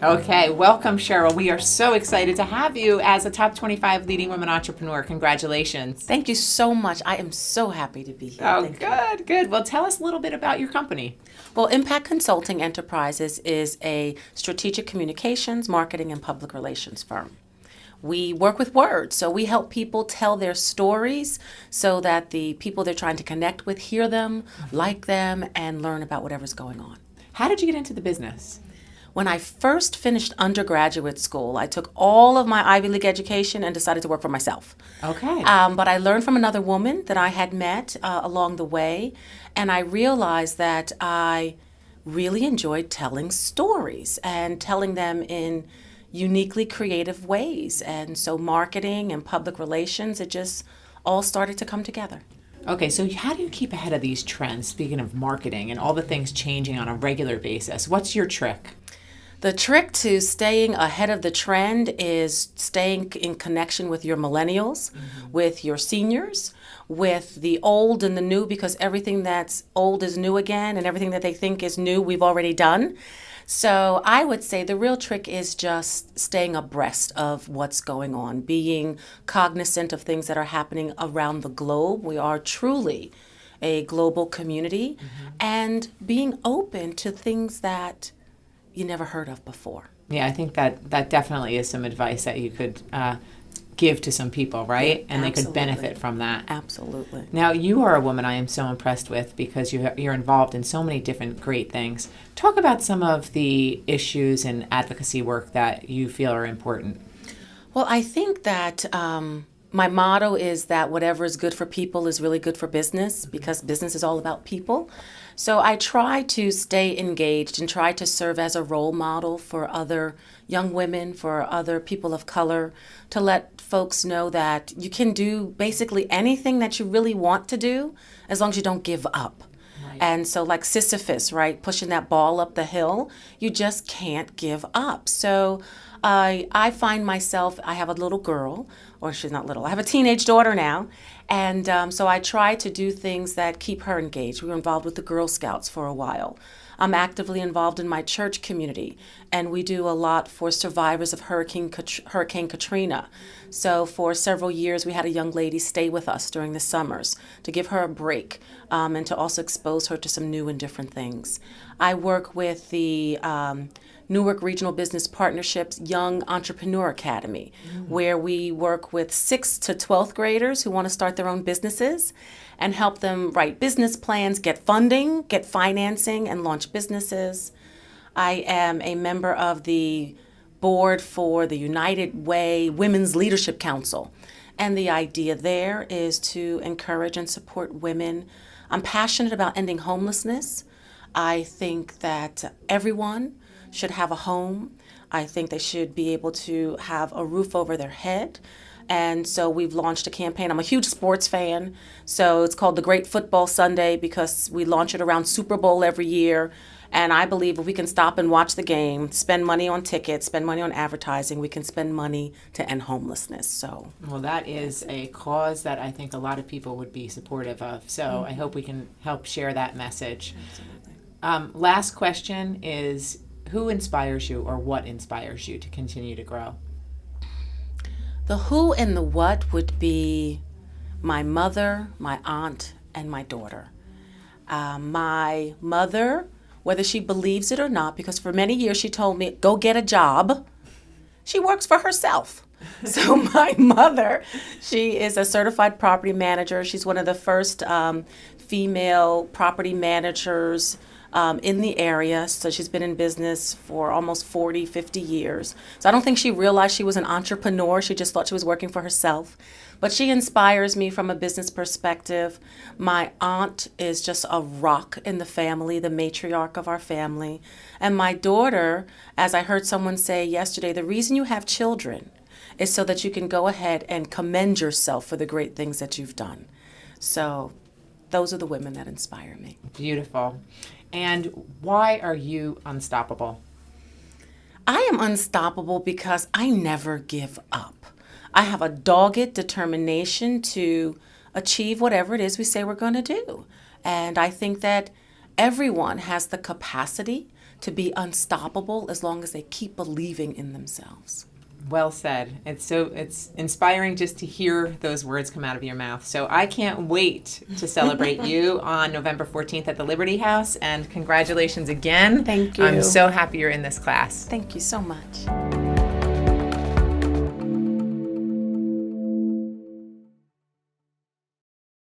Okay, welcome, Cheryl. We are so excited to have you as a top 25 leading women entrepreneur. Congratulations. Thank you so much. I am so happy to be here. Oh, Thank good, good. Well, tell us a little bit about your company. Well, Impact Consulting Enterprises is a strategic communications, marketing, and public relations firm. We work with words, so we help people tell their stories so that the people they're trying to connect with hear them, like them, and learn about whatever's going on. How did you get into the business? When I first finished undergraduate school, I took all of my Ivy League education and decided to work for myself. Okay. But I learned from another woman that I had met along the way, and I realized that I really enjoyed telling stories and telling them in uniquely creative ways. And so marketing and public relations, it just all started to come together. Okay, so how do you keep ahead of these trends, speaking of marketing and all the things changing on a regular basis? What's your trick? The trick to staying ahead of the trend is staying in connection with your millennials, with your seniors, with the old and the new, because everything that's old is new again, and everything that they think is new, we've already done. So I would say the real trick is just staying abreast of what's going on, being cognizant of things that are happening around the globe. We are truly a global community, and being open to things that you never heard of before. Yeah, I think that definitely is some advice that you could give to some people, right? And they could benefit from that. Absolutely. Now, you are a woman I am so impressed with because you're involved in so many different great things. Talk about some of the issues and advocacy work that you feel are important. Well, I think that my motto is that whatever is good for people is really good for business, because business is all about people. So I try to stay engaged and try to serve as a role model for other young women, for other people of color, to let folks know that you can do basically anything that you really want to do as long as you don't give up. Right. And so like Sisyphus, right, pushing that ball up the hill, you just can't give up. So I find myself, I have a little girl, or she's not little, I have a teenage daughter now, and so I try to do things that keep her engaged. We were involved with the Girl Scouts for a while. I'm actively involved in my church community, and we do a lot for survivors of Hurricane Katrina. So for several years, we had a young lady stay with us during the summers to give her a break and to also expose her to some new and different things. I work with the Newark Regional Business Partnership's Young Entrepreneur Academy, where we work with 6th to 12th graders who want to start their own businesses and help them write business plans, get funding, get financing, and launch businesses. I am a member of the board for the United Way Women's Leadership Council, and the idea there is to encourage and support women. I'm passionate about ending homelessness. I think that everyone should have a home. I think they should be able to have a roof over their head. And so we've launched a campaign. I'm a huge sports fan, so it's called the Great Football Sunday because we launch it around Super Bowl every year. And I believe if we can stop and watch the game, spend money on tickets, spend money on advertising, we can spend money to end homelessness. So, well, that is a cause that I think a lot of people would be supportive of. So I hope we can help share that message. Absolutely. Last question is, who inspires you, or what inspires you to continue to grow? The who and the what would be my mother, my aunt, and my daughter. My mother, whether she believes it or not, because for many years she told me, go get a job. She works for herself. So my mother, she is a certified property manager. She's one of the first female property managers in the area. So she's been in business for almost 40, 50 years. So I don't think she realized she was an entrepreneur. She just thought she was working for herself. But she inspires me from a business perspective. My aunt is just a rock in the family, the matriarch of our family. And my daughter, as I heard someone say yesterday, the reason you have children is so that you can go ahead and commend yourself for the great things that you've done. So those are the women that inspire me. Beautiful. And why are you unstoppable? I am unstoppable because I never give up. I have a dogged determination to achieve whatever it is we say we're going to do. And I think that everyone has the capacity to be unstoppable as long as they keep believing in themselves. Well said. It's inspiring just to hear those words come out of your mouth. So I can't wait to celebrate you on November 14th at the Liberty House, and congratulations again. Thank you. I'm so happy you're in this class. Thank you so much.